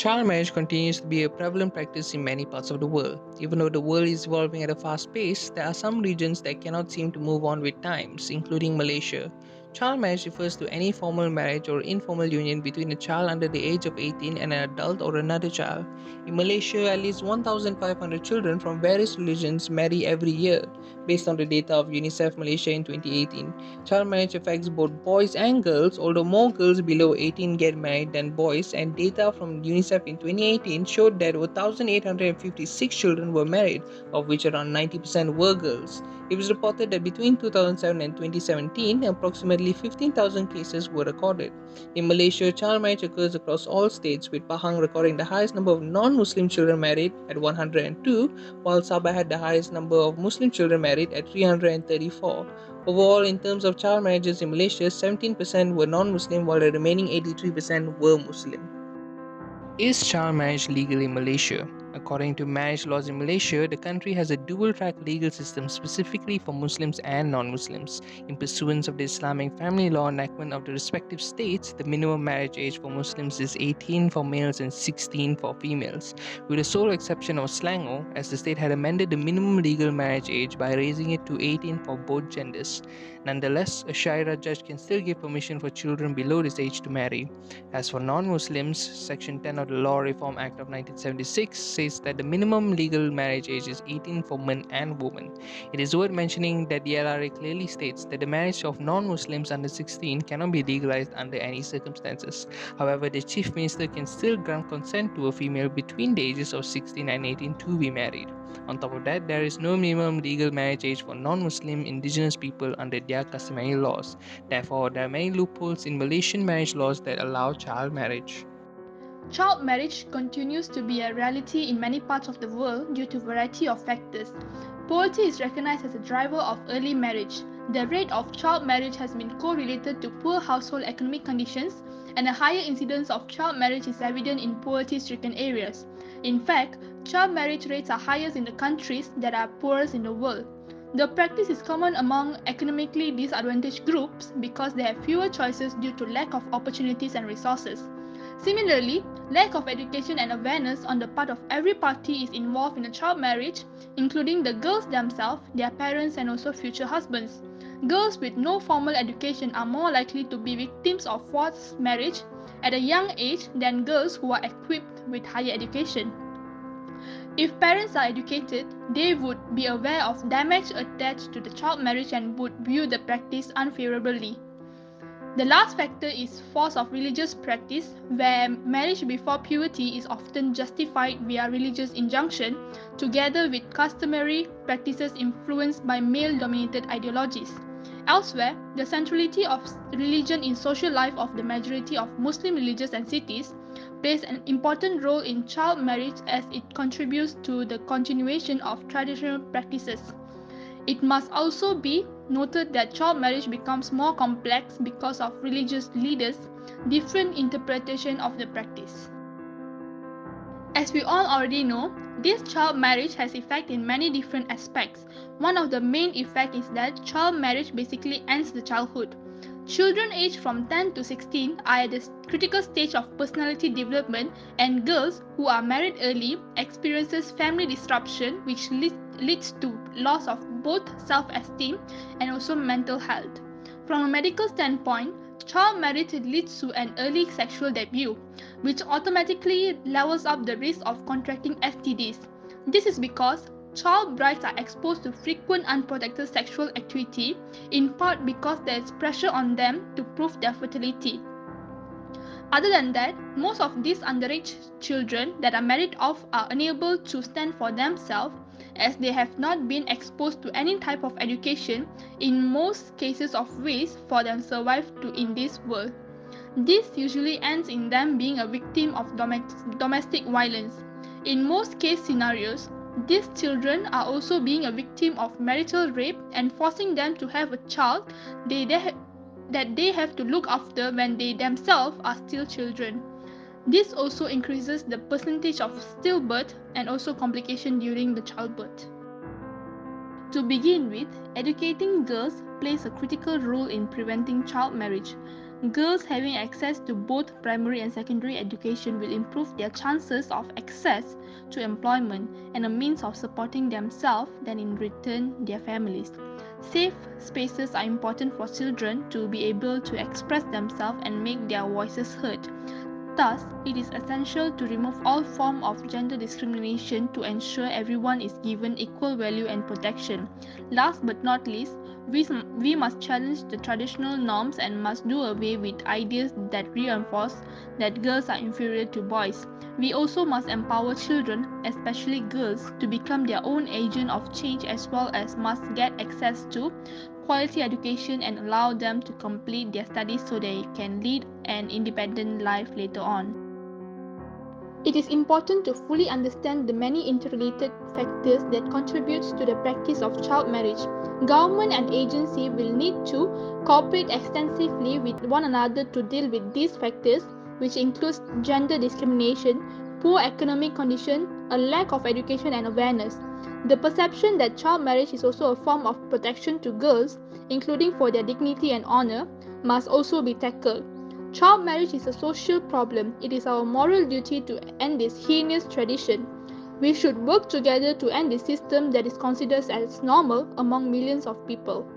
Child marriage continues to be a prevalent practice in many parts of the world. Even though the world is evolving at a fast pace, there are some regions that cannot seem to move on with times, including Malaysia. Child marriage refers to any formal marriage or informal union between a child under the age of 18 and an adult or another child. In Malaysia, at least 1,500 children from various religions marry every year, based on the data of UNICEF Malaysia in 2018. Child marriage affects both boys and girls, although more girls below 18 get married than boys, and data from UNICEF in 2018 showed that 1,856 children were married, of which around 90% were girls. It was reported that between 2007 and 2017, approximately 15,000 cases were recorded. In Malaysia, child marriage occurs across all states, with Pahang recording the highest number of non-Muslim children married at 102, while Sabah had the highest number of Muslim children married at 334. Overall, in terms of child marriages in Malaysia, 17% were non-Muslim while the remaining 83% were Muslim. Is child marriage legal in Malaysia? According to marriage laws in Malaysia, the country has a dual-track legal system specifically for Muslims and non-Muslims. In pursuance of the Islamic family law enactment of the respective states, the minimum marriage age for Muslims is 18 for males and 16 for females, with the sole exception of Selangor, as the state had amended the minimum legal marriage age by raising it to 18 for both genders. Nonetheless, a Sharia judge can still give permission for children below this age to marry. As for non-Muslims, Section 10 of the Law Reform Act of 1976 says that the minimum legal marriage age is 18 for men and women. It is worth mentioning that the LRA clearly states that the marriage of non-Muslims under 16 cannot be legalized under any circumstances. However, the Chief Minister can still grant consent to a female between the ages of 16 and 18 to be married. On top of that, there is no minimum legal marriage age for non-Muslim indigenous people under their customary laws. Therefore, there are many loopholes in Malaysian marriage laws that allow child marriage. Child marriage continues to be a reality in many parts of the world due to a variety of factors. Poverty is recognized as a driver of early marriage. The rate of child marriage has been correlated to poor household economic conditions, and a higher incidence of child marriage is evident in poverty-stricken areas. In fact, child marriage rates are highest in the countries that are poorest in the world. The practice is common among economically disadvantaged groups because they have fewer choices due to lack of opportunities and resources. Similarly, lack of education and awareness on the part of every party is involved in a child marriage, including the girls themselves, their parents, and also future husbands. Girls with no formal education are more likely to be victims of forced marriage at a young age than girls who are equipped with higher education. If parents are educated, they would be aware of damage attached to the child marriage and would view the practice unfavorably. The last factor is force of religious practice, where marriage before puberty is often justified via religious injunction, together with customary practices influenced by male-dominated ideologies. Elsewhere, the centrality of religion in social life of the majority of Muslim religious entities plays an important role in child marriage as it contributes to the continuation of traditional practices. It must also be noted that child marriage becomes more complex because of religious leaders' different interpretation of the practice. As we all already know, this child marriage has effect in many different aspects. One of the main effects is that child marriage basically ends the childhood. Children aged from 10 to 16 are at the critical stage of personality development, and girls who are married early experiences family disruption which leads to loss of both self-esteem and also mental health. From a medical standpoint, child marriage leads to an early sexual debut, which automatically levels up the risk of contracting STDs. This is because child brides are exposed to frequent unprotected sexual activity, in part because there is pressure on them to prove their fertility. Other than that, most of these underage children that are married off are unable to stand for themselves as they have not been exposed to any type of education, in most cases of ways for them survive to in this world. This usually ends in them being a victim of domestic violence. In most case scenarios, these children are also being a victim of marital rape and forcing them to have a child that they have to look after when they themselves are still children. This also increases the percentage of stillbirth and also complication during the childbirth. To begin with, educating girls plays a critical role in preventing child marriage. Girls having access to both primary and secondary education will improve their chances of access to employment and a means of supporting themselves, then in return their families. Safe spaces are important for children to be able to express themselves and make their voices heard. Thus, it is essential to remove all form of gender discrimination to ensure everyone is given equal value and protection. Last but not least, we must challenge the traditional norms and must do away with ideas that reinforce that girls are inferior to boys. We also must empower children, especially girls, to become their own agent of change as well as must get access to quality education and allow them to complete their studies so they can lead an independent life later on. It is important to fully understand the many interrelated factors that contribute to the practice of child marriage. Government and agency will need to cooperate extensively with one another to deal with these factors, which includes gender discrimination, poor economic condition, a lack of education and awareness. The perception that child marriage is also a form of protection to girls, including for their dignity and honor, must also be tackled. Child marriage is a social problem. It is our moral duty to end this heinous tradition. We should work together to end this system that is considered as normal among millions of people.